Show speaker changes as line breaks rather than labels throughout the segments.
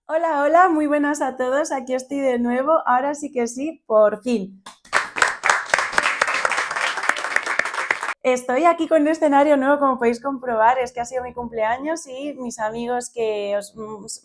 Hola, hola, muy buenas a todos. Aquí estoy de nuevo. Ahora sí que sí, por fin. Estoy aquí con un escenario nuevo, como podéis comprobar. Es que ha sido mi cumpleaños y mis amigos que os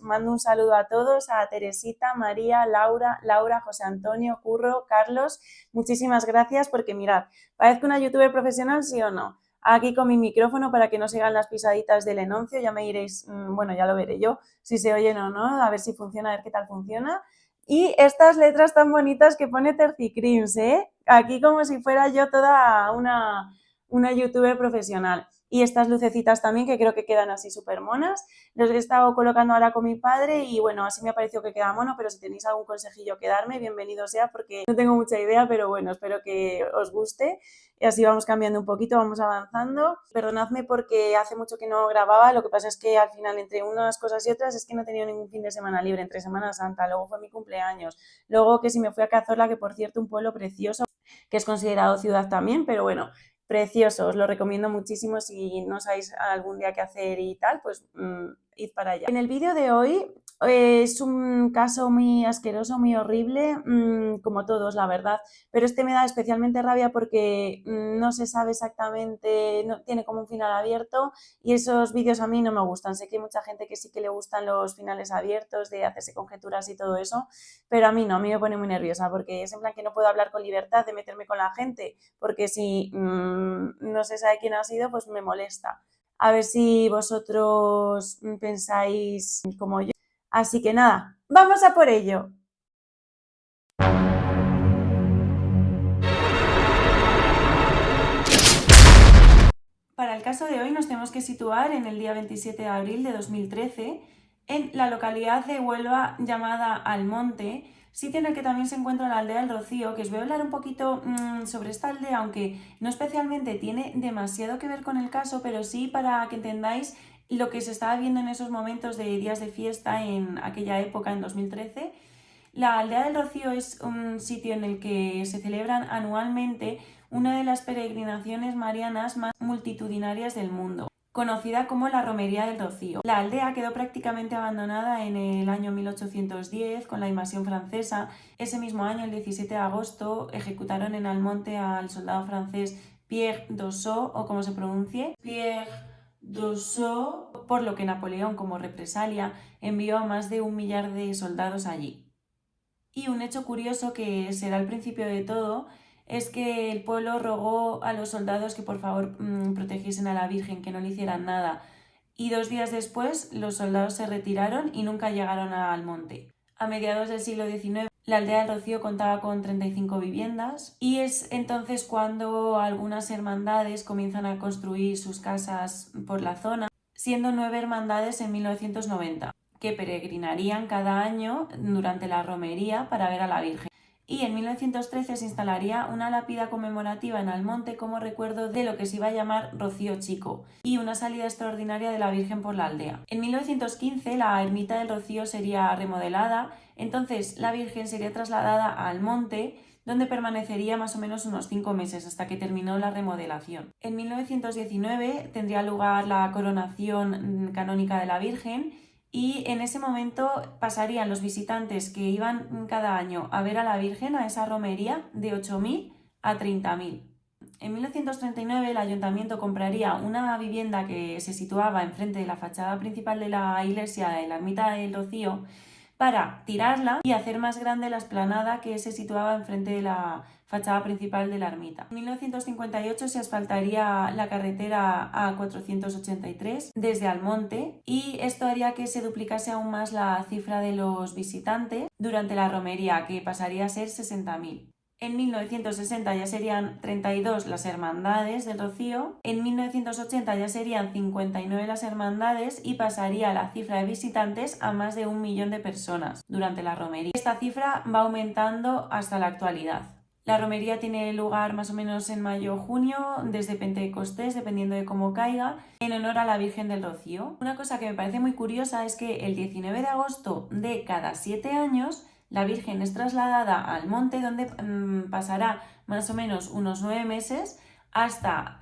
mando un saludo a todos, a Teresita, María, Laura, José Antonio, Curro, Carlos. Muchísimas gracias porque mirad, parezco una youtuber profesional, sí o no. Aquí con mi micrófono para que no sigan las pisaditas del enoncio, ya me diréis, bueno, ya lo veré yo, si se oyen o no, a ver si funciona, a ver qué tal funciona. Y estas letras tan bonitas que pone Tercicrims, ¿eh? Aquí como si fuera yo toda una youtuber profesional. Y estas lucecitas también que creo que quedan así súper monas. Los he estado colocando ahora con mi padre y bueno, así me ha parecido que queda mono, pero si tenéis algún consejillo que darme, bienvenido sea porque no tengo mucha idea, pero bueno, espero que os guste. Y así vamos cambiando un poquito, vamos avanzando. Perdonadme porque hace mucho que no grababa, lo que pasa es que al final entre unas cosas y otras es que no he tenido ningún fin de semana libre, entre Semana Santa, luego fue mi cumpleaños, luego que si me fui a Cazorla, que por cierto un pueblo precioso, que es considerado ciudad también, pero bueno, precioso, os lo recomiendo muchísimo si no sabéis algún día qué hacer y tal, pues id para allá. En el vídeo de hoy es un caso muy asqueroso, muy horrible, como todos, la verdad, pero este me da especialmente rabia porque no se sabe exactamente, no tiene como un final abierto y esos vídeos a mí no me gustan. Sé que hay mucha gente que sí que le gustan los finales abiertos, de hacerse conjeturas y todo eso, pero a mí no, a mí me pone muy nerviosa porque es en plan que no puedo hablar con libertad de meterme con la gente, porque si no se sabe quién ha sido, pues me molesta. A ver si vosotros pensáis como yo. Así que nada, vamos a por ello. Para el caso de hoy nos tenemos que situar en el día 27 de abril de 2013 en la localidad de Huelva llamada Almonte, sitio en el que también se encuentra la aldea del Rocío, que os voy a hablar un poquito sobre esta aldea, aunque no especialmente tiene demasiado que ver con el caso, pero sí para que entendáis lo que se estaba viendo en esos momentos de días de fiesta en aquella época, en 2013. La aldea del Rocío es un sitio en el que se celebran anualmente una de las peregrinaciones marianas más multitudinarias del mundo, conocida como la Romería del Rocío. La aldea quedó prácticamente abandonada en el año 1810 con la invasión francesa. Ese mismo año, el 17 de agosto, ejecutaron en Almonte al soldado francés Pierre Dossot, o como se pronuncie, Pierre Dossot, por lo que Napoleón, como represalia, envió a más de 1 millar de soldados allí. Y un hecho curioso que será el principio de todo es que el pueblo rogó a los soldados que por favor protegiesen a la Virgen, que no le hicieran nada. Y 2 días después los soldados se retiraron y nunca llegaron al monte. A mediados del siglo XIX la aldea del Rocío contaba con 35 viviendas y es entonces cuando algunas hermandades comienzan a construir sus casas por la zona, siendo 9 hermandades en 1990 que peregrinarían cada año durante la romería para ver a la Virgen. Y en 1913 se instalaría una lápida conmemorativa en Almonte como recuerdo de lo que se iba a llamar Rocío Chico y una salida extraordinaria de la Virgen por la aldea. En 1915 la ermita del Rocío sería remodelada, entonces la Virgen sería trasladada a Almonte, donde permanecería más o menos unos 5 meses hasta que terminó la remodelación. En 1919 tendría lugar la coronación canónica de la Virgen y en ese momento pasarían los visitantes que iban cada año a ver a la Virgen a esa romería de 8.000 a 30.000. En 1939 el ayuntamiento compraría una vivienda que se situaba enfrente de la fachada principal de la iglesia de la Ermita del Rocío para tirarla y hacer más grande la explanada que se situaba enfrente de la fachada principal de la ermita. En 1958 se asfaltaría la carretera A483 desde Almonte y esto haría que se duplicase aún más la cifra de los visitantes durante la romería, que pasaría a ser 60.000. En 1960 ya serían 32 las hermandades del Rocío, en 1980 ya serían 59 las hermandades y pasaría la cifra de visitantes a más de 1 millón de personas durante la romería. Esta cifra va aumentando hasta la actualidad. La romería tiene lugar más o menos en mayo o junio, desde Pentecostés, dependiendo de cómo caiga, en honor a la Virgen del Rocío. Una cosa que me parece muy curiosa es que el 19 de agosto de cada 7 años la Virgen es trasladada al monte donde pasará más o menos unos 9 meses hasta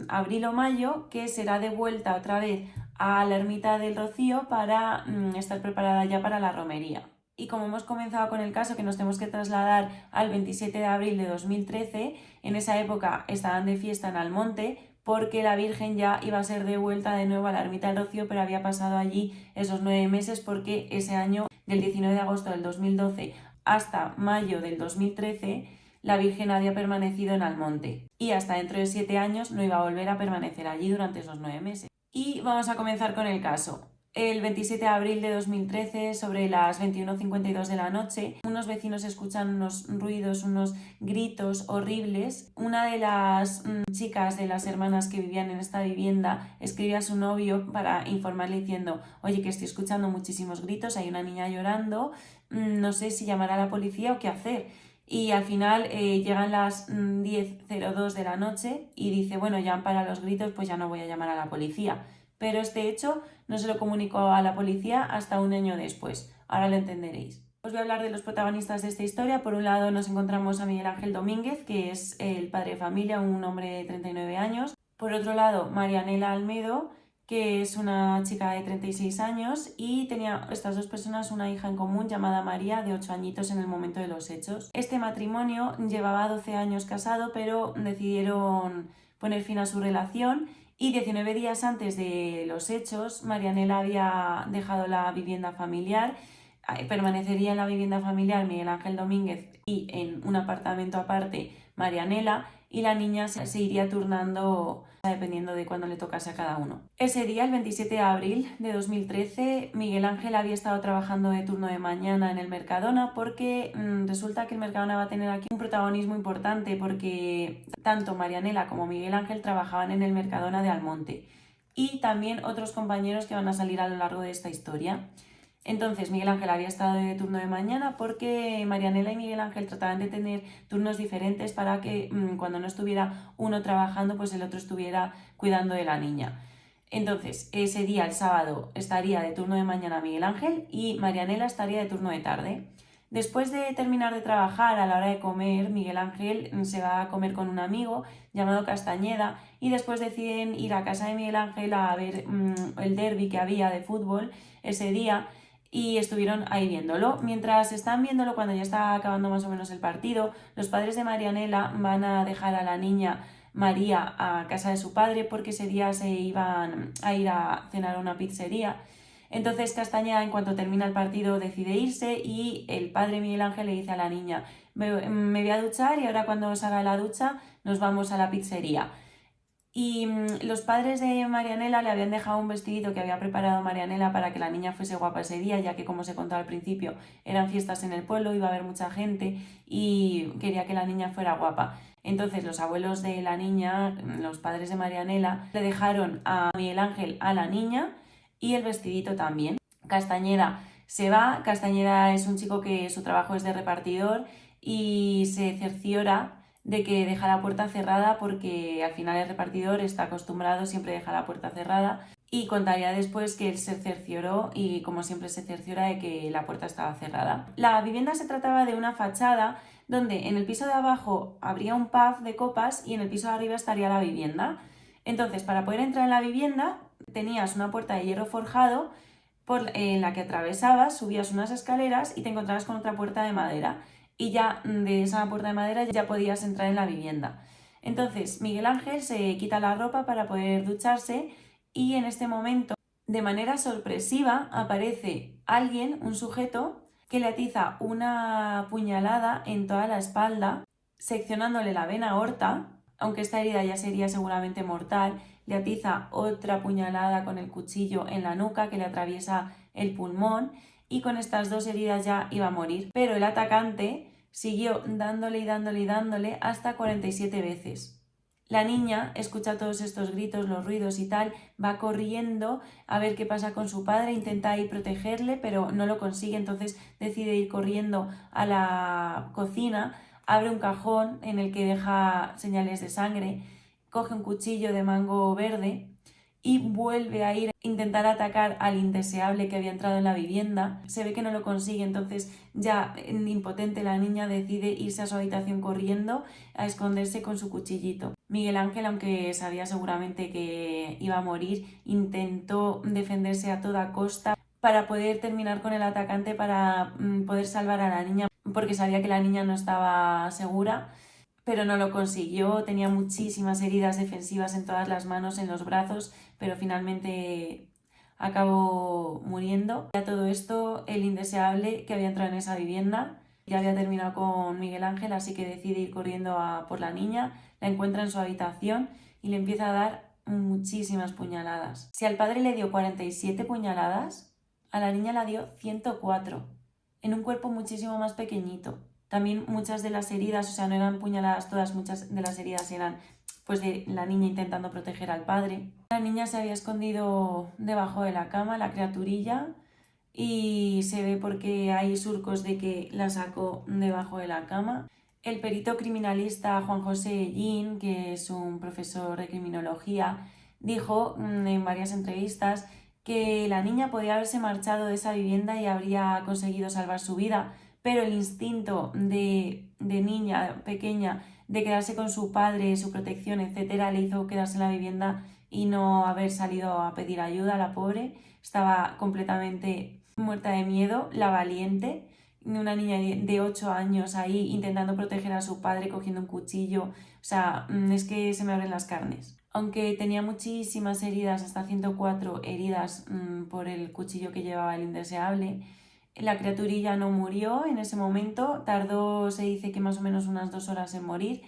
abril o mayo, que será devuelta otra vez a la ermita del Rocío para estar preparada ya para la romería. Y como hemos comenzado con el caso que nos tenemos que trasladar al 27 de abril de 2013, en esa época estaban de fiesta en Almonte porque la Virgen ya iba a ser devuelta de nuevo a la ermita del Rocío, pero había pasado allí esos 9 meses porque ese año, del 19 de agosto del 2012 hasta mayo del 2013, la Virgen había permanecido en Almonte y hasta dentro de 7 años no iba a volver a permanecer allí durante esos 9 meses. Y vamos a comenzar con el caso. El 27 de abril de 2013, sobre las 21:52 de la noche, unos vecinos escuchan unos ruidos, unos gritos horribles. Una de las chicas de las hermanas que vivían en esta vivienda escribe a su novio para informarle diciendo: oye, que estoy escuchando muchísimos gritos, hay una niña llorando, no sé si llamar a la policía o qué hacer. Y al final llegan las 10:02 de la noche y dice: bueno, ya para los gritos pues ya no voy a llamar a la policía. Pero este hecho no se lo comunicó a la policía hasta un año después. Ahora lo entenderéis. Os voy a hablar de los protagonistas de esta historia. Por un lado nos encontramos a Miguel Ángel Domínguez, que es el padre de familia, un hombre de 39 años. Por otro lado, Marianela Almedo, que es una chica de 36 años y tenía estas dos personas una hija en común llamada María, de 8 añitos en el momento de los hechos. Este matrimonio llevaba 12 años casado, pero decidieron poner fin a su relación. Y 19 días antes de los hechos, Marianela había dejado la vivienda familiar, permanecería en la vivienda familiar Miguel Ángel Domínguez y en un apartamento aparte Marianela, y la niña se iría turnando dependiendo de cuándo le tocase a cada uno. Ese día, el 27 de abril de 2013, Miguel Ángel había estado trabajando de turno de mañana en el Mercadona porque resulta que el Mercadona va a tener aquí un protagonismo importante porque tanto Marianela como Miguel Ángel trabajaban en el Mercadona de Almonte y también otros compañeros que van a salir a lo largo de esta historia. Entonces Miguel Ángel había estado de turno de mañana porque Marianela y Miguel Ángel trataban de tener turnos diferentes para que cuando no estuviera uno trabajando, pues el otro estuviera cuidando de la niña. Entonces ese día, el sábado, estaría de turno de mañana Miguel Ángel y Marianela estaría de turno de tarde. Después de terminar de trabajar, a la hora de comer, Miguel Ángel se va a comer con un amigo llamado Castañeda y después deciden ir a casa de Miguel Ángel a ver el derbi que había de fútbol ese día. Y estuvieron ahí viéndolo. Mientras están viéndolo, cuando ya está acabando más o menos el partido, los padres de Marianela van a dejar a la niña María a casa de su padre porque ese día se iban a ir a cenar a una pizzería. Entonces Castañeda, en cuanto termina el partido, decide irse y el padre Miguel Ángel le dice a la niña: me voy a duchar y ahora cuando salga la ducha nos vamos a la pizzería. Y los padres de Marianela le habían dejado un vestidito que había preparado Marianela para que la niña fuese guapa ese día, ya que, como se contaba al principio, eran fiestas en el pueblo, iba a haber mucha gente y quería que la niña fuera guapa. Entonces los abuelos de la niña, los padres de Marianela, le dejaron a Miguel Ángel a la niña y el vestidito también. Castañeda se va. Castañeda es un chico que su trabajo es de repartidor y se cerciora de que deja la puerta cerrada porque al final el repartidor está acostumbrado siempre a dejar la puerta cerrada, y contaría después que él se cercioró y como siempre se cerciora de que la puerta estaba cerrada. La vivienda se trataba de una fachada donde en el piso de abajo habría un pub de copas y en el piso de arriba estaría la vivienda. Entonces, para poder entrar en la vivienda tenías una puerta de hierro forjado en la que atravesabas, subías unas escaleras y te encontrabas con otra puerta de madera. Y ya de esa puerta de madera ya podías entrar en la vivienda. Entonces Miguel Ángel se quita la ropa para poder ducharse y en este momento, de manera sorpresiva, aparece alguien, un sujeto, que le atiza una puñalada en toda la espalda, seccionándole la vena aorta, aunque esta herida ya sería seguramente mortal. Le atiza otra puñalada con el cuchillo en la nuca que le atraviesa el pulmón y con estas dos heridas ya iba a morir. Pero el atacante siguió dándole y dándole y dándole hasta 47 veces. La niña escucha todos estos gritos, los ruidos y tal, va corriendo a ver qué pasa con su padre, intenta ir protegerle, pero no lo consigue, entonces decide ir corriendo a la cocina, abre un cajón en el que deja señales de sangre, coge un cuchillo de mango verde y vuelve a ir a intentar atacar al indeseable que había entrado en la vivienda. Se ve que no lo consigue, entonces ya impotente la niña decide irse a su habitación corriendo a esconderse con su cuchillito. Miguel Ángel, aunque sabía seguramente que iba a morir, intentó defenderse a toda costa para poder terminar con el atacante, para poder salvar a la niña, porque sabía que la niña no estaba segura, pero no lo consiguió. Tenía muchísimas heridas defensivas en todas las manos, en los brazos, pero finalmente acabó muriendo. A todo esto, el indeseable, que había entrado en esa vivienda, ya había terminado con Miguel Ángel, así que decide ir corriendo por la niña, la encuentra en su habitación y le empieza a dar muchísimas puñaladas. Si al padre le dio 47 puñaladas, a la niña la dio 104, en un cuerpo muchísimo más pequeñito. También muchas de las heridas, o sea, no eran puñaladas todas, muchas de las heridas eran pues de la niña intentando proteger al padre. La niña se había escondido debajo de la cama, la criaturilla, y se ve porque hay surcos de que la sacó debajo de la cama. El perito criminalista Juan José Ellín, que es un profesor de criminología, dijo en varias entrevistas que la niña podía haberse marchado de esa vivienda y habría conseguido salvar su vida, pero el instinto de niña pequeña de quedarse con su padre, su protección, etcétera, le hizo quedarse en la vivienda y no haber salido a pedir ayuda. La pobre estaba completamente muerta de miedo, la valiente, una niña de 8 años ahí intentando proteger a su padre cogiendo un cuchillo. O sea, es que se me abren las carnes. Aunque tenía muchísimas heridas, hasta 104 heridas por el cuchillo que llevaba el indeseable, la criaturilla no murió en ese momento, tardó, se dice que más o menos unas 2 horas en morir.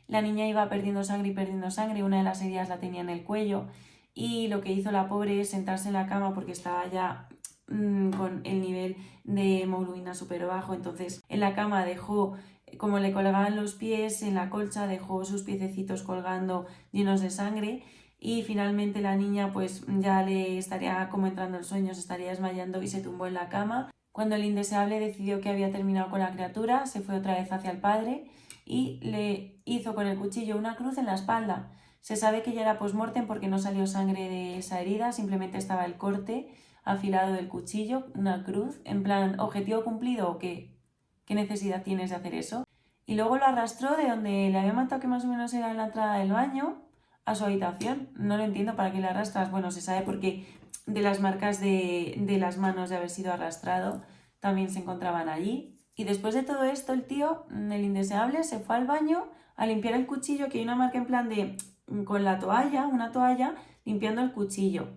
La niña iba perdiendo sangre y perdiendo sangre, una de las heridas la tenía en el cuello, y lo que hizo la pobre es sentarse en la cama porque estaba ya con el nivel de hemoglobina súper bajo. Entonces en la cama dejó, como le colgaban los pies en la colcha, dejó sus piececitos colgando llenos de sangre, y finalmente la niña pues ya le estaría como entrando el sueño, se estaría desmayando y se tumbó en la cama. Cuando el indeseable decidió que había terminado con la criatura, se fue otra vez hacia el padre y le hizo con el cuchillo una cruz en la espalda. Se sabe que ya era post-mortem porque no salió sangre de esa herida, simplemente estaba el corte afilado del cuchillo, una cruz, en plan, ¿objetivo cumplido o qué? ¿Qué necesidad tienes de hacer eso? Y luego lo arrastró de donde le había matado, que más o menos era en la entrada del baño, a su habitación. No lo entiendo para qué le arrastras. Bueno, se sabe porque de las marcas de las manos de haber sido arrastrado también se encontraban allí. Y después de todo esto, el tío, el indeseable, se fue al baño a limpiar el cuchillo, que hay una marca en plan de con la toalla, una toalla, limpiando el cuchillo.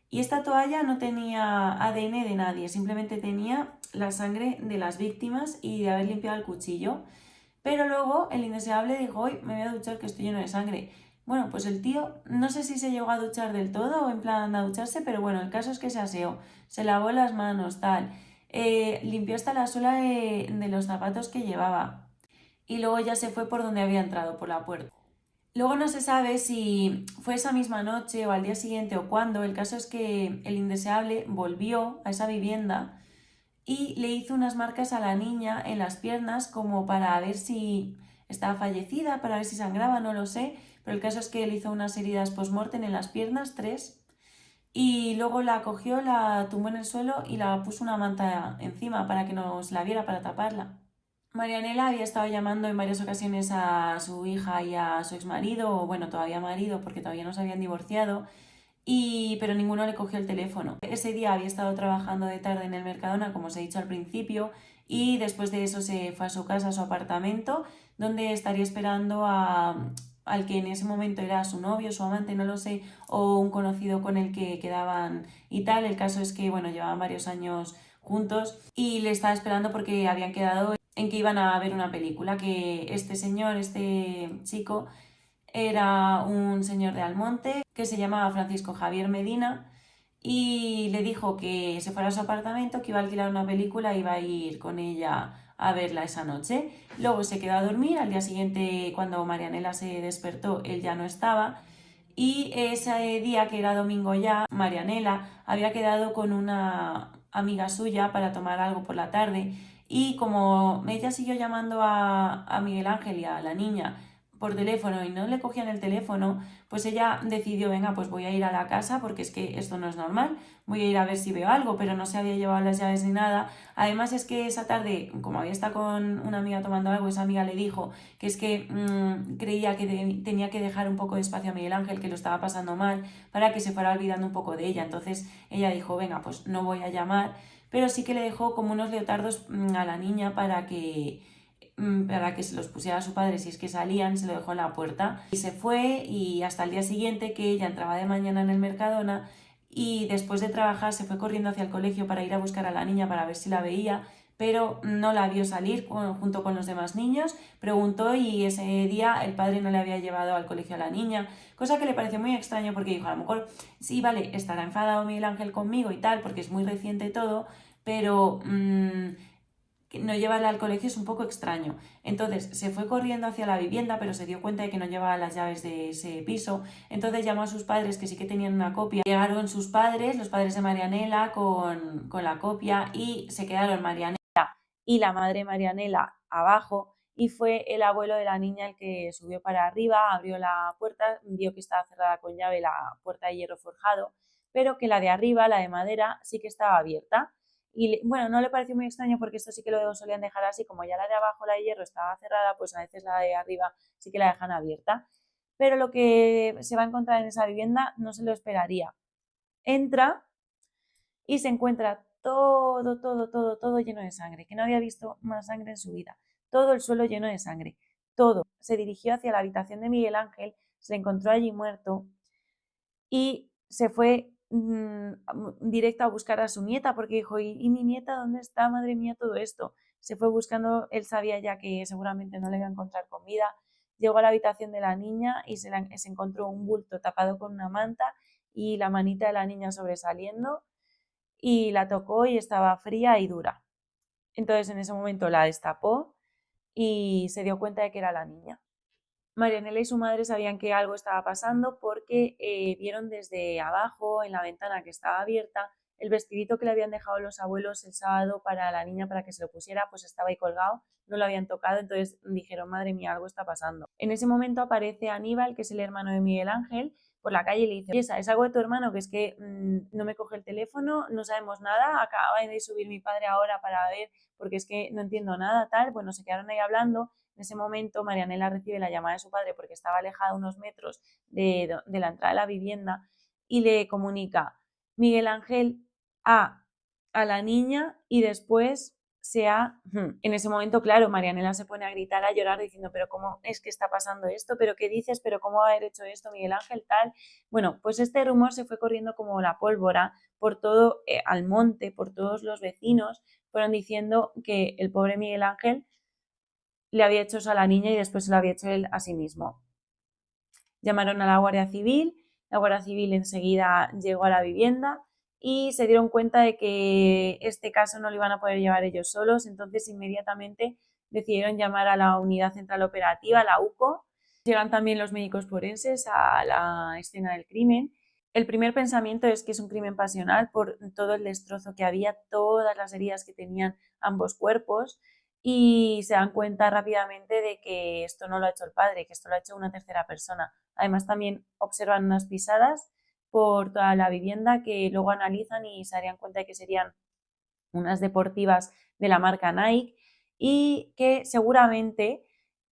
Y esta toalla no tenía ADN de nadie, simplemente tenía la sangre de las víctimas y de haber limpiado el cuchillo. Pero luego el indeseable dijo, hoy me voy a duchar que estoy lleno de sangre. Bueno, pues el tío no sé si se llegó a duchar del todo o en plan a ducharse, pero bueno, el caso es que se aseó, se lavó las manos, tal, limpió hasta la suela de los zapatos que llevaba, y luego ya se fue por donde había entrado, por la puerta. Luego no se sabe si fue esa misma noche o al día siguiente o cuándo. El caso es que el indeseable volvió a esa vivienda y le hizo unas marcas a la niña en las piernas como para ver si estaba fallecida, para ver si sangraba, no lo sé, pero el caso es que le hizo unas heridas post-mortem en las piernas, 3, y luego la cogió, la tumbó en el suelo y la puso una manta encima para que no se la viera, para taparla. Marianela había estado llamando en varias ocasiones a su hija y a su exmarido, o bueno, todavía marido, porque todavía no se habían divorciado, pero ninguno le cogió el teléfono. Ese día había estado trabajando de tarde en el Mercadona, como os he dicho al principio, y después de eso se fue a su casa, a su apartamento, donde estaría esperando al que en ese momento era su novio, su amante, no lo sé, o un conocido con el que quedaban y tal. El caso es que, bueno, llevaban varios años juntos y le estaba esperando porque habían quedado en que iban a ver una película, que este señor, este chico, era un señor de Almonte que se llamaba Francisco Javier Medina, y le dijo que se fuera a su apartamento, que iba a alquilar una película e iba a ir con ella a verla esa noche. Luego se quedó a dormir, al día siguiente cuando Marianela se despertó él ya no estaba, y ese día que era domingo ya, Marianela había quedado con una amiga suya para tomar algo por la tarde, y como ella siguió llamando a Miguel Ángel y a la niña por teléfono y no le cogían el teléfono, pues ella decidió, venga, pues voy a ir a la casa porque es que esto no es normal, voy a ir a ver si veo algo, pero no se había llevado las llaves ni nada. Además es que esa tarde, como había estado con una amiga tomando algo, esa amiga le dijo que es que creía que tenía que dejar un poco de espacio a Miguel Ángel, que lo estaba pasando mal, para que se fuera olvidando un poco de ella. Entonces ella dijo, venga, pues no voy a llamar, pero sí que le dejó como unos leotardos a la niña para que se los pusiera a su padre si es que salían, se lo dejó en la puerta y se fue, y hasta el día siguiente, que ella entraba de mañana en el Mercadona y después de trabajar se fue corriendo hacia el colegio para ir a buscar a la niña para ver si la veía, pero no la vio salir junto con los demás niños, preguntó y ese día el padre no le había llevado al colegio a la niña, cosa que le pareció muy extraño porque dijo, a lo mejor sí, vale, estará enfadado Miguel Ángel conmigo y tal, porque es muy reciente todo, pero no llevarla al colegio es un poco extraño. Entonces se fue corriendo hacia la vivienda, pero se dio cuenta de que no llevaba las llaves de ese piso. Entonces llamó a sus padres, que sí que tenían una copia. Llegaron sus padres, los padres de Marianela, con la copia, y se quedaron Marianela y la madre Marianela abajo, y fue el abuelo de la niña el que subió para arriba, abrió la puerta, vio que estaba cerrada con llave la puerta de hierro forjado, pero que la de arriba, la de madera, sí que estaba abierta. Y bueno, no le pareció muy extraño porque esto sí que lo solían dejar así, como ya la de abajo, la de hierro, estaba cerrada, pues a veces la de arriba sí que la dejan abierta. Pero lo que se va a encontrar en esa vivienda no se lo esperaría. Entra y se encuentra todo lleno de sangre, que no había visto más sangre en su vida. Todo el suelo lleno de sangre, todo. Se dirigió hacia la habitación de Miguel Ángel, se encontró allí muerto y se fue directo a buscar a su nieta porque dijo, ¿y mi nieta dónde está? Madre mía, todo esto. Se fue buscando, él sabía ya que seguramente no le iba a encontrar con vida. Llegó a la habitación de la niña y se encontró un bulto tapado con una manta y la manita de la niña sobresaliendo, y la tocó y estaba fría y dura. Entonces en ese momento la destapó y se dio cuenta de que era la niña. Marianela y su madre sabían que algo estaba pasando porque vieron desde abajo, en la ventana que estaba abierta, el vestidito que le habían dejado los abuelos el sábado para la niña para que se lo pusiera, pues estaba ahí colgado, no lo habían tocado, entonces dijeron, madre mía, algo está pasando. En ese momento aparece Aníbal, que es el hermano de Miguel Ángel, por la calle, y le dice, oye, ¿es algo de tu hermano? Que es que no me coge el teléfono, no sabemos nada, acaba de subir mi padre ahora para ver, porque es que no entiendo nada, tal. Bueno, se quedaron ahí hablando. En ese momento Marianela recibe la llamada de su padre porque estaba alejada unos metros de la entrada de la vivienda, y le comunica Miguel Ángel a, a la niña, y después en ese momento, claro, Marianela se pone a gritar, a llorar, diciendo, pero ¿cómo es que está pasando esto? ¿Pero qué dices? ¿Pero cómo va a haber hecho esto Miguel Ángel? Tal. Bueno, pues este rumor se fue corriendo como la pólvora por todo Almonte, por todos los vecinos, fueron diciendo que el pobre Miguel Ángel le había hecho eso a la niña y después se lo había hecho él a sí mismo. Llamaron a la Guardia Civil enseguida llegó a la vivienda y se dieron cuenta de que este caso no lo iban a poder llevar ellos solos, entonces inmediatamente decidieron llamar a la Unidad Central Operativa, la UCO. Llegan también los médicos forenses a la escena del crimen. El primer pensamiento es que es un crimen pasional por todo el destrozo que había, todas las heridas que tenían ambos cuerpos, y se dan cuenta rápidamente de que esto no lo ha hecho el padre, que esto lo ha hecho una tercera persona. Además también observan unas pisadas por toda la vivienda que luego analizan y se darían cuenta de que serían unas deportivas de la marca Nike, y que seguramente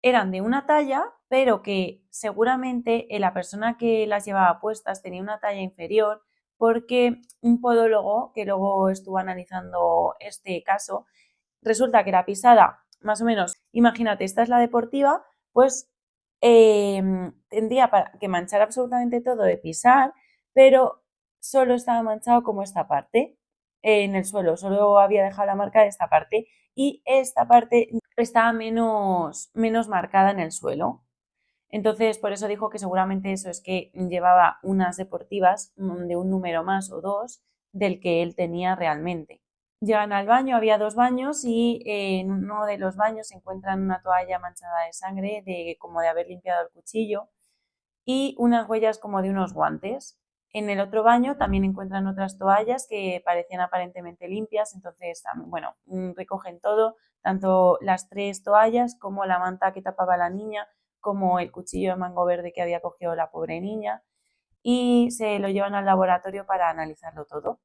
eran de una talla, pero que seguramente la persona que las llevaba puestas tenía una talla inferior, porque un podólogo que luego estuvo analizando este caso, resulta que la pisada, más o menos, imagínate, esta es la deportiva, pues tendría que manchar absolutamente todo de pisar, pero solo estaba manchado como esta parte en el suelo, solo había dejado la marca de esta parte, y esta parte estaba menos marcada en el suelo. Entonces, por eso dijo que seguramente eso es que llevaba unas deportivas de un número más o dos del que él tenía realmente. Llegan al baño, había dos baños, y en uno de los baños se encuentran una toalla manchada de sangre, como de haber limpiado el cuchillo, y unas huellas como de unos guantes. En el otro baño también encuentran otras toallas que parecían aparentemente limpias, entonces, bueno, recogen todo, tanto las tres toallas como la manta que tapaba a la niña, como el cuchillo de mango verde que había cogido la pobre niña, y se lo llevan al laboratorio para analizarlo todo.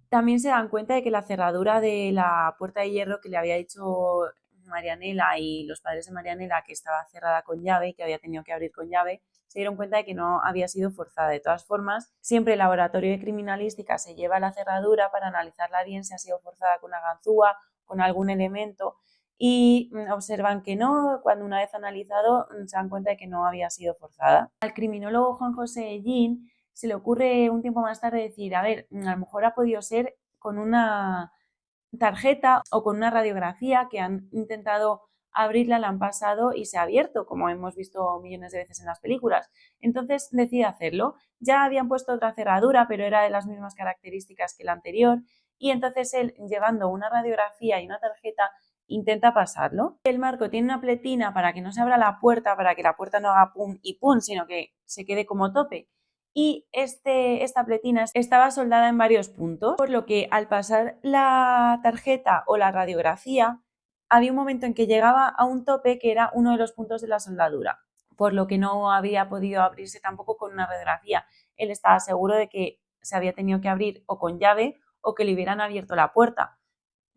También se dan cuenta de que la cerradura de la puerta de hierro que le había dicho Marianela y los padres de Marianela que estaba cerrada con llave y que había tenido que abrir con llave, se dieron cuenta de que no había sido forzada. De todas formas, siempre el laboratorio de criminalística se lleva la cerradura para analizarla bien si ha sido forzada con una ganzúa, con algún elemento, y observan que no. Cuando una vez analizado se dan cuenta de que no había sido forzada. Al criminólogo Juan José Ellín se le ocurre un tiempo más tarde decir, a ver, a lo mejor ha podido ser con una tarjeta o con una radiografía que han intentado abrirla, la han pasado y se ha abierto, como hemos visto millones de veces en las películas. Entonces decide hacerlo. Ya habían puesto otra cerradura, pero era de las mismas características que la anterior, y entonces él, llevando una radiografía y una tarjeta, intenta pasarlo. El marco tiene una pletina para que no se abra la puerta, para que la puerta no haga pum y pum, sino que se quede como tope. Y esta pletina estaba soldada en varios puntos, por lo que al pasar la tarjeta o la radiografía, había un momento en que llegaba a un tope que era uno de los puntos de la soldadura, por lo que no había podido abrirse tampoco con una radiografía. Él estaba seguro de que se había tenido que abrir o con llave o que le hubieran abierto la puerta.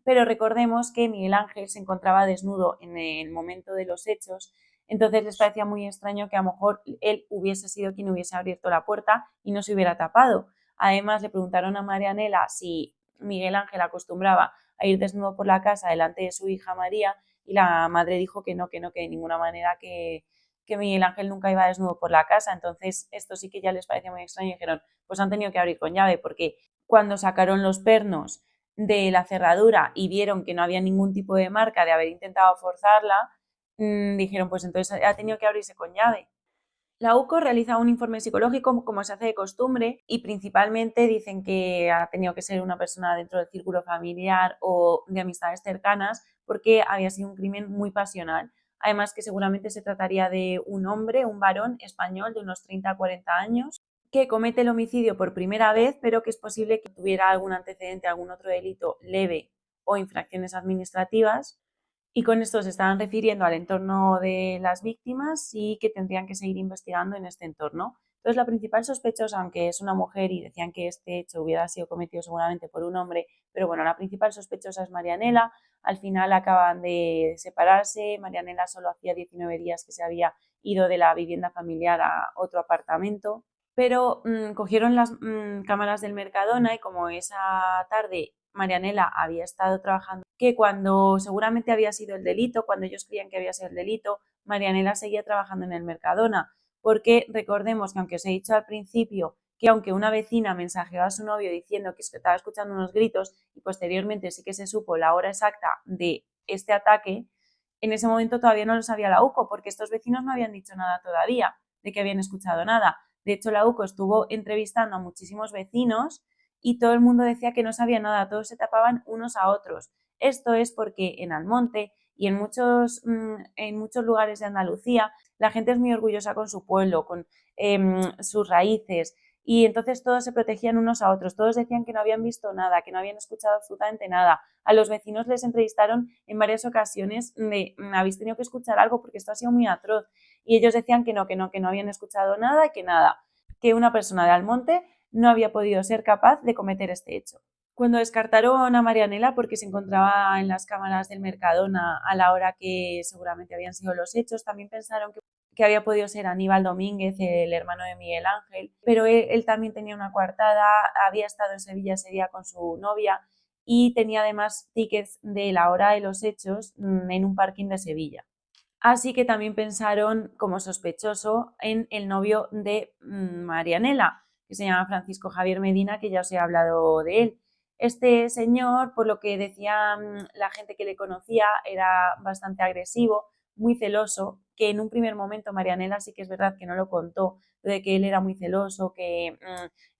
Pero recordemos que Miguel Ángel se encontraba desnudo en el momento de los hechos, entonces les parecía muy extraño que a lo mejor él hubiese sido quien hubiese abierto la puerta y no se hubiera tapado. Además, le preguntaron a Marianela si Miguel Ángel acostumbraba a ir desnudo por la casa delante de su hija María, y la madre dijo que no, que de ninguna manera, que Miguel Ángel nunca iba desnudo por la casa. Entonces esto sí que ya les parecía muy extraño y dijeron, pues han tenido que abrir con llave, porque cuando sacaron los pernos de la cerradura y vieron que no había ningún tipo de marca de haber intentado forzarla, dijeron, pues entonces ha tenido que abrirse con llave. La UCO realiza un informe psicológico como se hace de costumbre, y principalmente dicen que ha tenido que ser una persona dentro del círculo familiar o de amistades cercanas, porque había sido un crimen muy pasional. Además que seguramente se trataría de un hombre, un varón español de unos 30 a 40 años, que comete el homicidio por primera vez, pero que es posible que tuviera algún antecedente, algún otro delito leve o infracciones administrativas, y con esto se estaban refiriendo al entorno de las víctimas y que tendrían que seguir investigando en este entorno. Entonces, la principal sospechosa, aunque es una mujer y decían que este hecho hubiera sido cometido seguramente por un hombre, pero bueno, la principal sospechosa es Marianela. Al final acaban de separarse. Marianela solo hacía 19 días que se había ido de la vivienda familiar a otro apartamento, pero cogieron las cámaras del Mercadona, y como esa tarde Marianela había estado trabajando, que cuando seguramente había sido el delito, cuando ellos creían que había sido el delito, Marianela seguía trabajando en el Mercadona, porque recordemos que, aunque os he dicho al principio que aunque una vecina mensajeó a su novio diciendo que estaba escuchando unos gritos, y posteriormente sí que se supo la hora exacta de este ataque, en ese momento todavía no lo sabía la UCO, porque estos vecinos no habían dicho nada todavía de que habían escuchado nada. De hecho, la UCO estuvo entrevistando a muchísimos vecinos y todo el mundo decía que no sabía nada, todos se tapaban unos a otros. Esto es porque en Almonte y en muchos lugares de Andalucía la gente es muy orgullosa con su pueblo, con sus raíces, y entonces todos se protegían unos a otros, todos decían que no habían visto nada, que no habían escuchado absolutamente nada. A los vecinos les entrevistaron en varias ocasiones de habéis tenido que escuchar algo porque esto ha sido muy atroz, y ellos decían que no habían escuchado nada, que una persona de Almonte no había podido ser capaz de cometer este hecho. Cuando descartaron a Marianela porque se encontraba en las cámaras del Mercadona a la hora que seguramente habían sido los hechos, también pensaron que había podido ser Aníbal Domínguez, el hermano de Miguel Ángel, pero él también tenía una coartada, había estado en Sevilla ese día con su novia y tenía además tickets de la hora de los hechos en un parking de Sevilla. Así que también pensaron como sospechoso en el novio de Marianela, que se llama Francisco Javier Medina, que ya os he hablado de él. Este señor, por lo que decía la gente que le conocía, era bastante agresivo, muy celoso, que en un primer momento Marianela sí que es verdad que no lo contó, de que él era muy celoso, que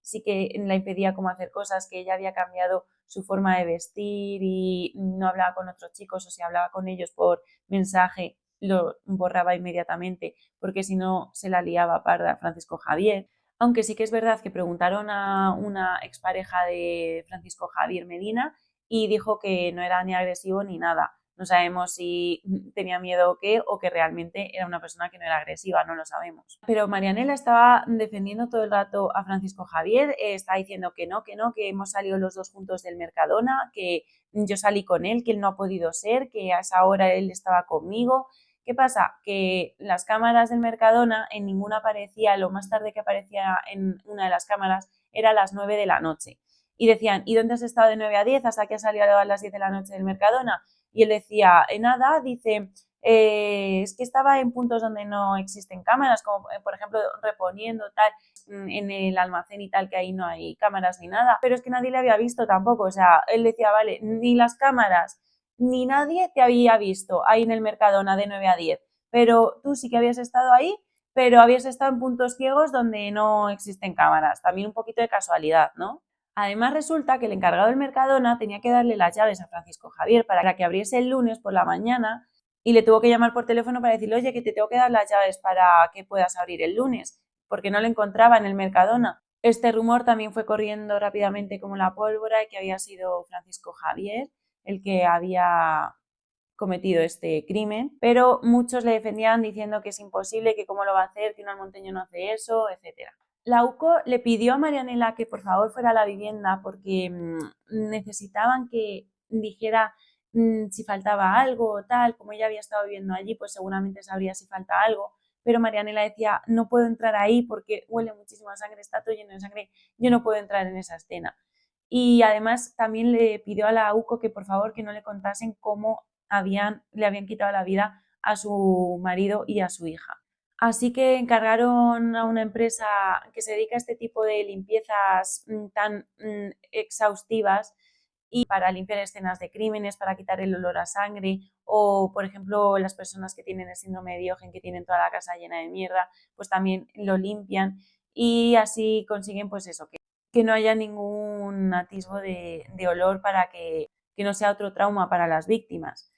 sí que la impedía como hacer cosas, que ella había cambiado su forma de vestir y no hablaba con otros chicos, o si hablaba con ellos por mensaje lo borraba inmediatamente, porque si no se la liaba parda Francisco Javier. Aunque sí que es verdad que preguntaron a una expareja de Francisco Javier Medina y dijo que no era ni agresivo ni nada. No sabemos si tenía miedo o qué, o que realmente era una persona que no era agresiva, no lo sabemos. Pero Marianela estaba defendiendo todo el rato a Francisco Javier, está diciendo que no, que hemos salido los dos juntos del Mercadona, que yo salí con él, que él no ha podido ser, que a esa hora él estaba conmigo. ¿Qué pasa? Que las cámaras del Mercadona en ninguna aparecía, lo más tarde que aparecía en una de las cámaras era a las 9 de la noche. Y decían, ¿y dónde has estado de 9 a 10 hasta que has salido a las 10 de la noche del Mercadona? Y él decía, nada, dice, es que estaba en puntos donde no existen cámaras, como por ejemplo reponiendo tal, en el almacén y tal, que ahí no hay cámaras ni nada, pero es que nadie le había visto tampoco, o sea, él decía, vale, ni las cámaras ni nadie te había visto ahí en el Mercadona de 9 a 10, pero tú sí que habías estado ahí, pero habías estado en puntos ciegos donde no existen cámaras, también un poquito de casualidad, ¿no? Además resulta que el encargado del Mercadona tenía que darle las llaves a Francisco Javier para que abriese el lunes por la mañana y le tuvo que llamar por teléfono para decirle, oye, que te tengo que dar las llaves para que puedas abrir el lunes, porque no lo encontraba en el Mercadona. Este rumor también fue corriendo rápidamente como la pólvora y que había sido Francisco Javier el que había cometido este crimen, pero muchos le defendían diciendo que es imposible, que cómo lo va a hacer, que un almonteño no hace eso, etc. La UCO le pidió a Marianela que por favor fuera a la vivienda porque necesitaban que dijera si faltaba algo o tal, como ella había estado viviendo allí, pues seguramente sabría si falta algo, pero Marianela decía, no puedo entrar ahí porque huele muchísimo a sangre, está todo lleno de sangre, yo no puedo entrar en esa escena. Y además también le pidió a la UCO que por favor que no le contasen cómo le habían quitado la vida a su marido y a su hija. Así que encargaron a una empresa que se dedica a este tipo de limpiezas tan exhaustivas y para limpiar escenas de crímenes, para quitar el olor a sangre o, por ejemplo, las personas que tienen el síndrome de Diógenes, que tienen toda la casa llena de mierda, pues también lo limpian y así consiguen pues eso, que no haya ningún atisbo de olor para que no sea otro trauma para las víctimas.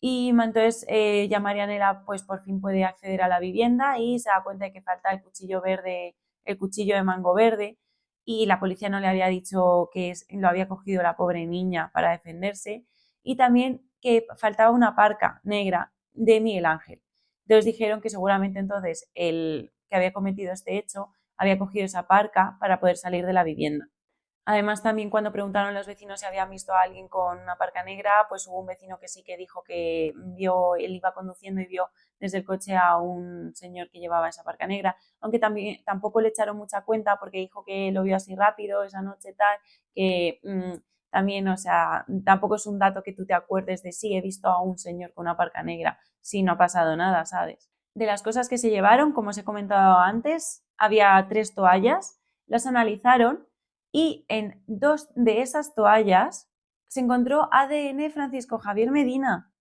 Y entonces ya Marianela pues por fin puede acceder a la vivienda y se da cuenta de que falta el cuchillo verde, el cuchillo de mango verde y la policía no le había dicho que lo había cogido la pobre niña para defenderse y también que faltaba una parca negra de Miguel Ángel. Entonces dijeron que seguramente entonces el que había cometido este hecho había cogido esa parca para poder salir de la vivienda. Además, también cuando preguntaron a los vecinos si habían visto a alguien con una parca negra, pues hubo un vecino que sí que dijo que él iba conduciendo y vio desde el coche a un señor que llevaba esa parca negra, aunque tampoco le echaron mucha cuenta porque dijo que lo vio así rápido esa noche tal, que también, o sea, tampoco es un dato que tú te acuerdes de sí, he visto a un señor con una parca negra, si no ha pasado nada, ¿sabes? De las cosas que se llevaron, como os he comentado antes, había 3 toallas, las analizaron y en 2 de esas toallas se encontró ADN Francisco Javier Medina.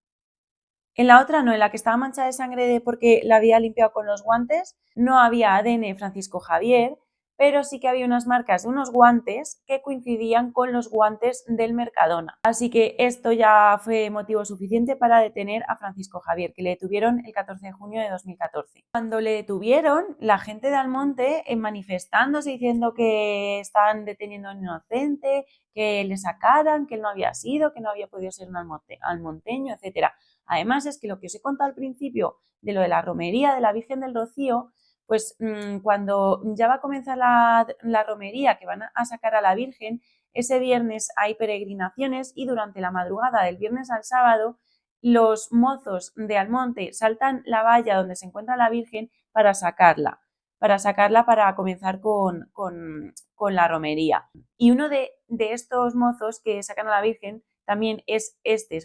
En la otra no, en la que estaba manchada de sangre porque la había limpiado con los guantes, no había ADN Francisco Javier, pero sí que había unas marcas de unos guantes que coincidían con los guantes del Mercadona. Así que esto ya fue motivo suficiente para detener a Francisco Javier, que le detuvieron el 14 de junio de 2014. Cuando le detuvieron, la gente de Almonte manifestándose diciendo que estaban deteniendo a un inocente, que le sacaran, que él no había sido, que no había podido ser un almonteño, etc. Además es que lo que os he contado al principio de lo de la romería de la Virgen del Rocío, pues cuando ya va a comenzar la romería que van a sacar a la Virgen, ese viernes hay peregrinaciones y durante la madrugada del viernes al sábado los mozos de Almonte saltan la valla donde se encuentra la Virgen para sacarla para comenzar con la romería. Y uno de estos mozos que sacan a la Virgen también es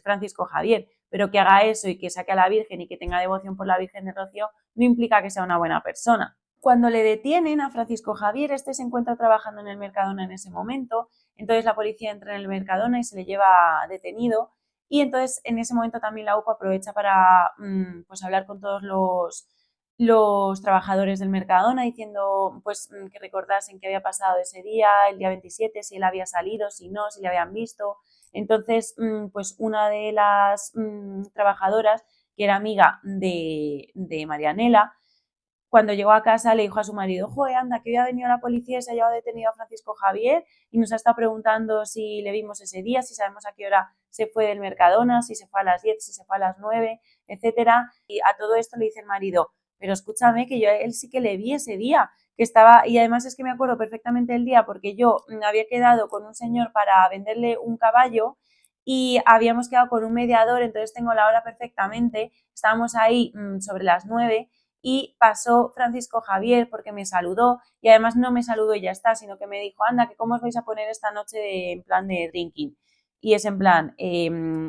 Francisco Javier, pero que haga eso y que saque a la Virgen y que tenga devoción por la Virgen de Rocío no implica que sea una buena persona. Cuando le detienen a Francisco Javier, se encuentra trabajando en el Mercadona en ese momento, entonces la policía entra en el Mercadona y se le lleva detenido y entonces en ese momento también la UCO aprovecha para pues hablar con todos los trabajadores del Mercadona diciendo pues que recordasen qué había pasado ese día, el día 27, si él había salido, si no, si le habían visto. Entonces, pues una de las trabajadoras, que era amiga de Marianela, cuando llegó a casa le dijo a su marido, joder, anda, que hoy ha venido la policía y se ha llevado detenido a Francisco Javier y nos ha estado preguntando si le vimos ese día, si sabemos a qué hora se fue del Mercadona, si se fue a las 10, si se fue a las 9, etcétera. Y a todo esto le dice el marido, pero escúchame que yo a él sí que le vi ese día, que estaba, y además es que me acuerdo perfectamente el día porque yo había quedado con un señor para venderle un caballo y habíamos quedado con un mediador, entonces tengo la hora perfectamente, estábamos ahí sobre las 9 y pasó Francisco Javier porque me saludó y además no me saludó y ya está, sino que me dijo, anda, que cómo os vais a poner esta noche en plan de drinking. Y es en plan,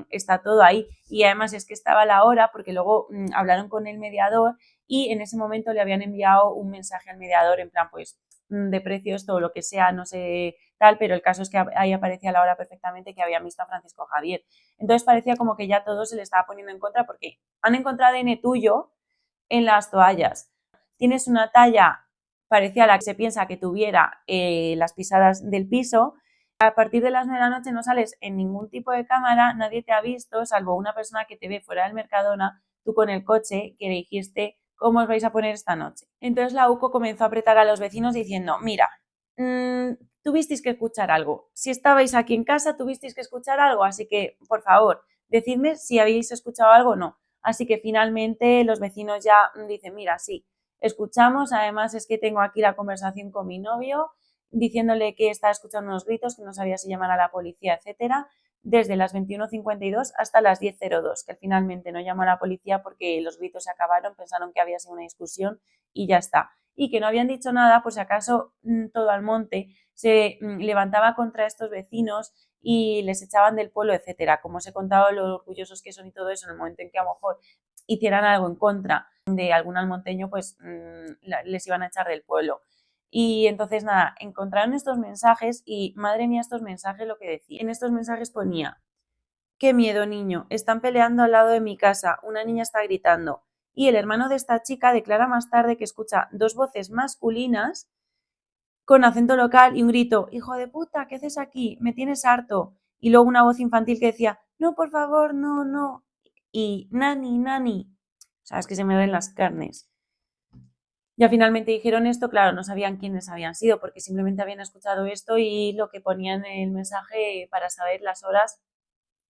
está todo ahí. Y además es que estaba la hora porque luego hablaron con el mediador y en ese momento le habían enviado un mensaje al mediador en plan, pues, de precios, todo lo que sea, no sé tal, pero el caso es que ahí aparecía la hora perfectamente que habían visto a Francisco Javier. Entonces parecía como que ya todo se le estaba poniendo en contra porque han encontrado ADN tuyo en las toallas. Tienes una talla parecida a la que se piensa que tuviera las pisadas del piso. A partir de las 9 de la noche no sales en ningún tipo de cámara, nadie te ha visto, salvo una persona que te ve fuera del Mercadona, tú con el coche que le dijiste cómo os vais a poner esta noche. Entonces la UCO comenzó a apretar a los vecinos diciendo, mira, tuvisteis que escuchar algo. Si estabais aquí en casa, tuvisteis que escuchar algo, así que, por favor, decidme si habéis escuchado algo o no. Así que finalmente los vecinos ya dicen, mira, sí, escuchamos, además es que tengo aquí la conversación con mi novio, diciéndole que estaba escuchando unos gritos, que no sabía si llamar a la policía, etcétera, desde las 21:52 hasta las 10:02, que finalmente no llamó a la policía porque los gritos se acabaron, pensaron que había sido una discusión y ya está. Y que no habían dicho nada, por si acaso todo Almonte se levantaba contra estos vecinos y les echaban del pueblo, etcétera. Como os he contado, lo orgullosos que son y todo eso, en el momento en que a lo mejor hicieran algo en contra de algún almonteño, pues les iban a echar del pueblo. Y entonces, nada, encontraron estos mensajes y, madre mía, estos mensajes lo que decía. En estos mensajes ponía, qué miedo, niño, están peleando al lado de mi casa, una niña está gritando. Y el hermano de esta chica declara más tarde que escucha dos voces masculinas con acento local y un grito, hijo de puta, ¿qué haces aquí? Me tienes harto. Y luego una voz infantil que decía, no, por favor, no, no. Y nani, nani. O sea, es que se me ven las carnes. Ya finalmente dijeron esto, claro, no sabían quiénes habían sido porque simplemente habían escuchado esto y lo que ponían en el mensaje para saber las horas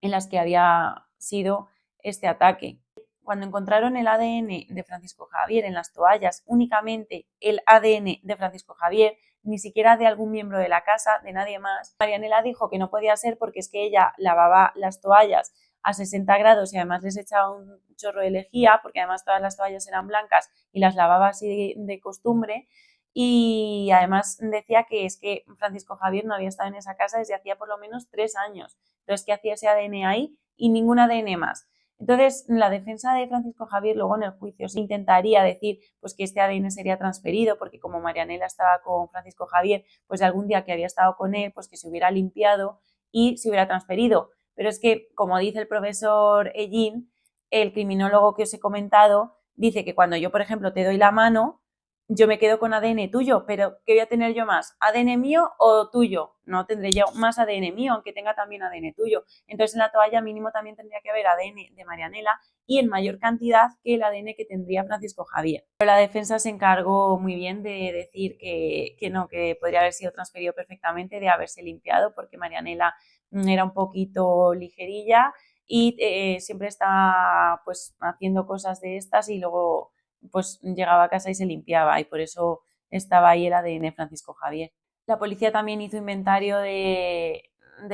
en las que había sido este ataque. Cuando encontraron el ADN de Francisco Javier en las toallas, únicamente el ADN de Francisco Javier, ni siquiera de algún miembro de la casa, de nadie más, Marianela dijo que no podía ser porque es que ella lavaba las toallas a 60 grados y además les echaba un chorro de lejía, porque además todas las toallas eran blancas y las lavaba así de costumbre. Y además decía que es que Francisco Javier no había estado en esa casa desde hacía por lo menos 3 años. Entonces, ¿qué hacía ese ADN ahí? Y ningún ADN más. Entonces, la defensa de Francisco Javier luego en el juicio se intentaría decir pues que este ADN sería transferido porque como Marianela estaba con Francisco Javier, pues algún día que había estado con él, pues que se hubiera limpiado y se hubiera transferido. Pero es que, como dice el profesor Ellín, el criminólogo que os he comentado, dice que cuando yo, por ejemplo, te doy la mano, yo me quedo con ADN tuyo, pero ¿qué voy a tener yo más? ¿ADN mío o tuyo? No tendré yo más ADN mío, aunque tenga también ADN tuyo. Entonces en la toalla mínimo también tendría que haber ADN de Marianela y en mayor cantidad que el ADN que tendría Francisco Javier. Pero la defensa se encargó muy bien de decir que no, que podría haber sido transferido perfectamente, de haberse limpiado, porque Marianela era un poquito ligerilla y siempre estaba pues haciendo cosas de estas y luego pues llegaba a casa y se limpiaba y por eso estaba ahí el ADN Francisco Javier. La policía también hizo inventario de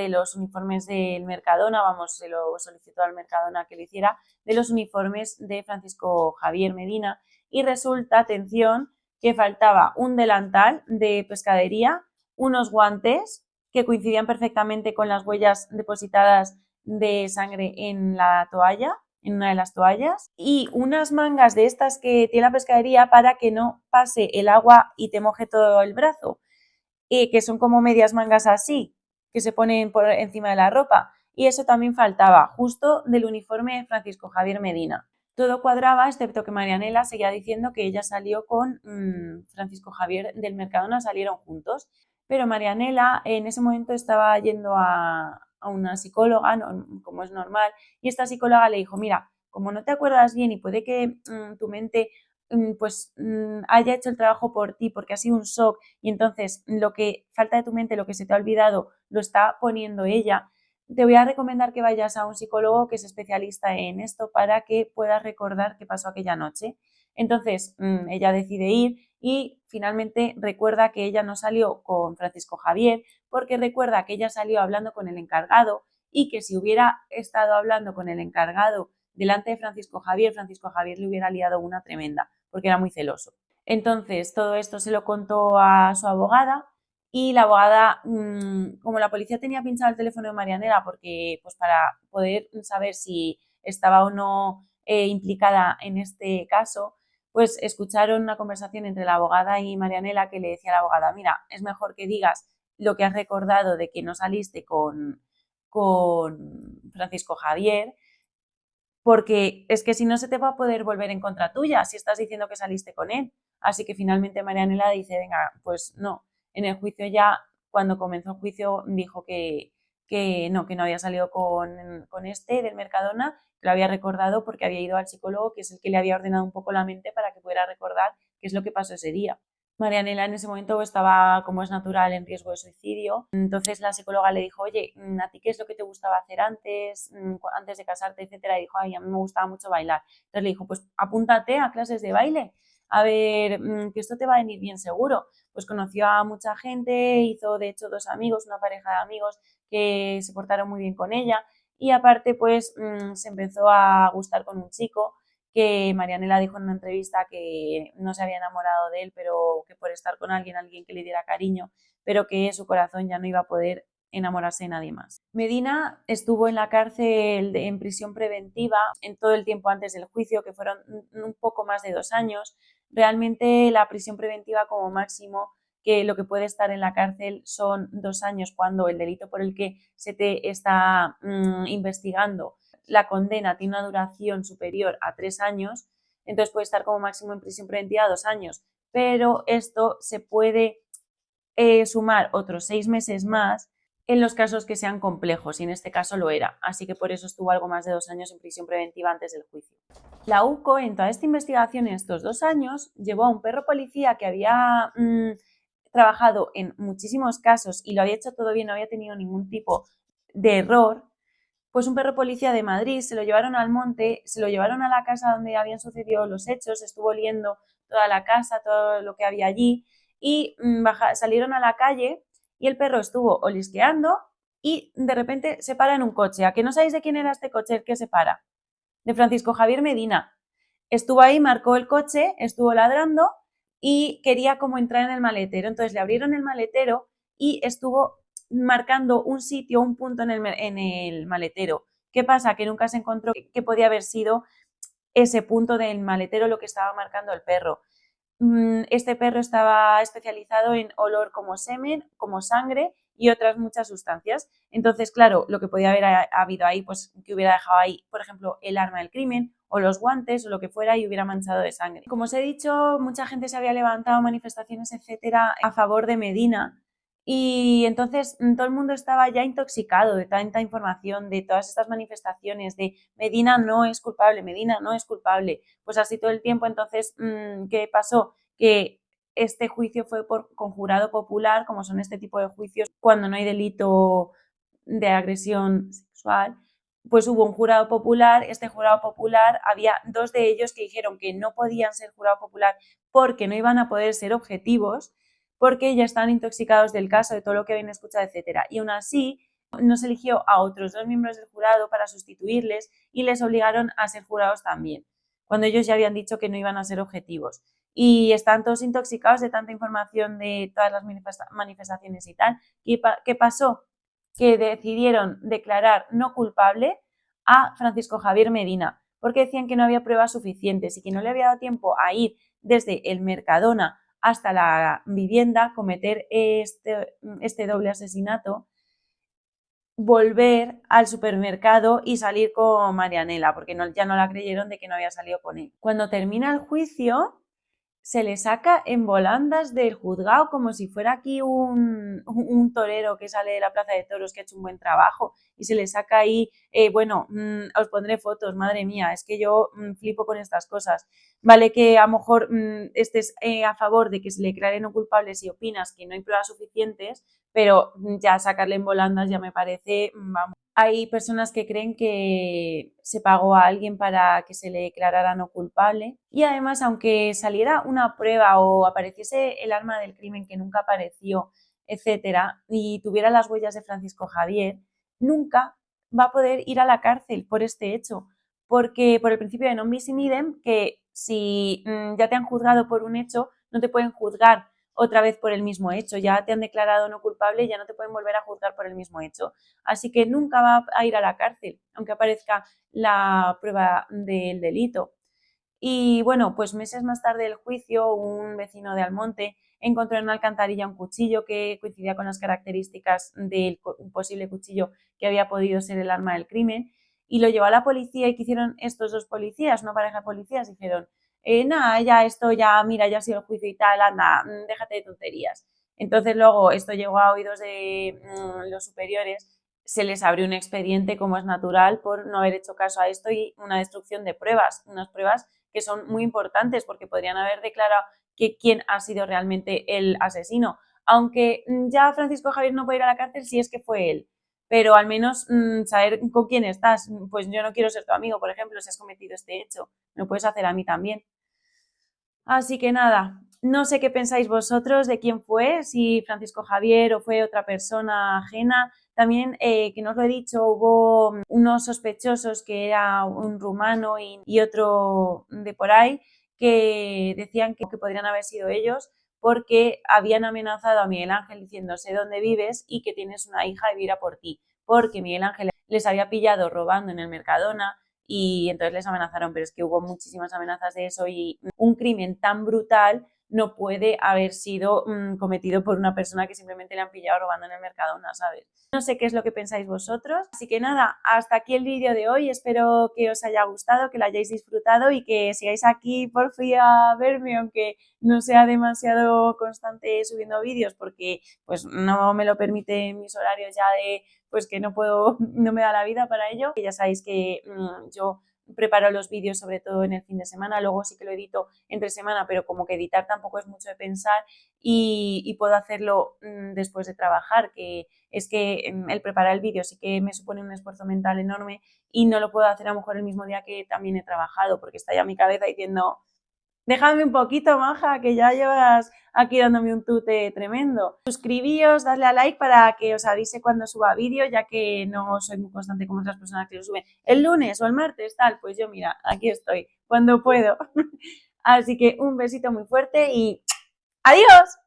los uniformes del Mercadona, vamos, se lo solicitó al Mercadona que lo hiciera, de los uniformes de Francisco Javier Medina y resulta, atención, que faltaba un delantal de pescadería, unos guantes que coincidían perfectamente con las huellas depositadas de sangre en la toalla, en una de las toallas, y unas mangas de estas que tiene la pescadería para que no pase el agua y te moje todo el brazo, que son como medias mangas así, que se ponen por encima de la ropa, y eso también faltaba, justo del uniforme de Francisco Javier Medina. Todo cuadraba, excepto que Marianela seguía diciendo que ella salió con Francisco Javier del Mercadona, salieron juntos, pero Marianela en ese momento estaba yendo a una psicóloga, como es normal, y esta psicóloga le dijo, mira, como no te acuerdas bien y puede que tu mente haya hecho el trabajo por ti porque ha sido un shock y entonces lo que falta de tu mente, lo que se te ha olvidado, lo está poniendo ella, te voy a recomendar que vayas a un psicólogo que es especialista en esto para que puedas recordar qué pasó aquella noche. Entonces ella decide ir y finalmente recuerda que ella no salió con Francisco Javier porque recuerda que ella salió hablando con el encargado y que si hubiera estado hablando con el encargado delante de Francisco Javier le hubiera liado una tremenda porque era muy celoso. Entonces todo esto se lo contó a su abogada y la abogada, como la policía tenía pinchado el teléfono de Marianela porque pues para poder saber si estaba o no implicada en este caso, pues escucharon una conversación entre la abogada y Marianela que le decía a la abogada, mira, es mejor que digas lo que has recordado de que no saliste con Francisco Javier, porque es que si no se te va a poder volver en contra tuya si estás diciendo que saliste con él. Así que finalmente Marianela dice, venga, pues no. En el juicio ya, cuando comenzó el juicio, dijo que no había salido con este del Mercadona, que lo había recordado porque había ido al psicólogo, que es el que le había ordenado un poco la mente para que pudiera recordar qué es lo que pasó ese día. Marianela en ese momento estaba, como es natural, en riesgo de suicidio. Entonces la psicóloga le dijo, oye, ¿a ti qué es lo que te gustaba hacer antes de casarte, etcétera? Y dijo, ay, a mí me gustaba mucho bailar. Entonces le dijo, pues apúntate a clases de baile, a ver, que esto te va a venir bien seguro. Pues conoció a mucha gente, hizo de hecho 2 amigos, una pareja de amigos que se portaron muy bien con ella y aparte pues se empezó a gustar con un chico que Marianela dijo en una entrevista que no se había enamorado de él, pero que por estar con alguien que le diera cariño, pero que su corazón ya no iba a poder enamorarse de nadie más. Medina estuvo en la cárcel en prisión preventiva en todo el tiempo antes del juicio, que fueron un poco más de 2 años. Realmente la prisión preventiva como máximo, que lo que puede estar en la cárcel son 2 años cuando el delito por el que se te está investigando, la condena tiene una duración superior a 3 años, entonces puede estar como máximo en prisión preventiva 2 años, pero esto se puede sumar otros 6 meses más en los casos que sean complejos, y en este caso lo era, así que por eso estuvo algo más de 2 años en prisión preventiva antes del juicio. La UCO, en toda esta investigación, en estos 2 años, llevó a un perro policía que había trabajado en muchísimos casos y lo había hecho todo bien, no había tenido ningún tipo de error, pues un perro policía de Madrid, se lo llevaron al monte, se lo llevaron a la casa donde habían sucedido los hechos, estuvo oliendo toda la casa, todo lo que había allí y salieron a la calle y el perro estuvo olisqueando y de repente se para en un coche. ¿A que no sabéis de quién era este coche el que se para? De Francisco Javier Medina. Estuvo ahí, marcó el coche, estuvo ladrando y quería como entrar en el maletero. Entonces le abrieron el maletero y estuvo marcando un sitio, un punto en el maletero. ¿Qué pasa? Que nunca se encontró que podía haber sido ese punto del maletero lo que estaba marcando el perro. Este perro estaba especializado en olor como semen, como sangre y otras muchas sustancias. Entonces, claro, lo que podía haber habido ahí, pues que hubiera dejado ahí, por ejemplo, el arma del crimen o los guantes o lo que fuera y hubiera manchado de sangre. Como os he dicho, mucha gente se había levantado, manifestaciones, etcétera, a favor de Medina. Y entonces todo el mundo estaba ya intoxicado de tanta información, de todas estas manifestaciones, de Medina no es culpable, Medina no es culpable. Pues así todo el tiempo, entonces, ¿qué pasó? Que este juicio fue con jurado popular, como son este tipo de juicios, cuando no hay delito de agresión sexual, pues hubo un jurado popular, este jurado popular, había 2 de ellos que dijeron que no podían ser jurado popular porque no iban a poder ser objetivos, porque ya están intoxicados del caso, de todo lo que habían escuchado, etcétera. Y aún así, no se eligió a otros 2 miembros del jurado para sustituirles y les obligaron a ser jurados también, cuando ellos ya habían dicho que no iban a ser objetivos. Y están todos intoxicados de tanta información de todas las manifestaciones y tal. ¿Qué pasó? Que decidieron declarar no culpable a Francisco Javier Medina, porque decían que no había pruebas suficientes y que no le había dado tiempo a ir desde el Mercadona hasta la vivienda, cometer este doble asesinato, volver al supermercado y salir con Marianela, porque ya no la creyeron de que no había salido con él. Cuando termina el juicio, se le saca en volandas del juzgado como si fuera aquí un torero que sale de la plaza de toros que ha hecho un buen trabajo y se le saca ahí, bueno, os pondré fotos, madre mía, es que yo flipo con estas cosas. Vale que a lo mejor estés a favor de que se le declare no culpable si opinas que no hay pruebas suficientes, pero ya sacarle en volandas ya me parece, vamos. Hay personas que creen que se pagó a alguien para que se le declarara no culpable y además, aunque saliera una prueba o apareciese el arma del crimen que nunca apareció, etcétera, y tuviera las huellas de Francisco Javier, nunca va a poder ir a la cárcel por este hecho, porque por el principio de non bis in idem, que si ya te han juzgado por un hecho, no te pueden juzgar otra vez por el mismo hecho, ya te han declarado no culpable y ya no te pueden volver a juzgar por el mismo hecho. Así que nunca va a ir a la cárcel, aunque aparezca la prueba del delito. Y bueno, pues meses más tarde del juicio, un vecino de Almonte encontró en una alcantarilla un cuchillo que coincidía con las características del posible cuchillo que había podido ser el arma del crimen y lo llevó a la policía. ¿Y qué hicieron estos dos policías, una pareja de policías? Dijeron, nada, ya esto ya, mira, ya ha sido el juicio y tal, anda, déjate de tonterías. Entonces luego esto llegó a oídos de los superiores, se les abrió un expediente como es natural por no haber hecho caso a esto y una destrucción de pruebas, unas pruebas que son muy importantes porque podrían haber declarado que quién ha sido realmente el asesino. Aunque ya Francisco Javier no puede ir a la cárcel si es que fue él, pero al menos saber con quién estás. Pues yo no quiero ser tu amigo, por ejemplo, si has cometido este hecho. Me lo puedes hacer a mí también. Así que nada, no sé qué pensáis vosotros de quién fue, si Francisco Javier o fue otra persona ajena. También, que no os lo he dicho, hubo unos sospechosos que era un rumano y otro de por ahí que decían que podrían haber sido ellos porque habían amenazado a Miguel Ángel diciendo sé dónde vives y que tienes una hija y vivirá por ti, porque Miguel Ángel les había pillado robando en el Mercadona y entonces les amenazaron, pero es que hubo muchísimas amenazas de eso y un crimen tan brutal no puede haber sido cometido por una persona que simplemente le han pillado robando en el Mercadona, ¿sabes? No sé qué es lo que pensáis vosotros, así que nada, hasta aquí el vídeo de hoy, espero que os haya gustado, que lo hayáis disfrutado y que sigáis aquí por fin a verme, aunque no sea demasiado constante subiendo vídeos porque pues no me lo permiten mis horarios ya de pues que no puedo, no me da la vida para ello. Ya sabéis que yo preparo los vídeos sobre todo en el fin de semana, luego sí que lo edito entre semana, pero como que editar tampoco es mucho de pensar y puedo hacerlo después de trabajar, que es que el preparar el vídeo sí que me supone un esfuerzo mental enorme y no lo puedo hacer a lo mejor el mismo día que también he trabajado, porque está ya mi cabeza diciendo, déjame un poquito, maja, que ya llevas aquí dándome un tute tremendo. Suscribíos, dadle a like para que os avise cuando suba vídeo, ya que no soy muy constante como otras personas que lo suben el lunes o el martes, tal. Pues yo, mira, aquí estoy, cuando puedo. Así que un besito muy fuerte y ¡adiós!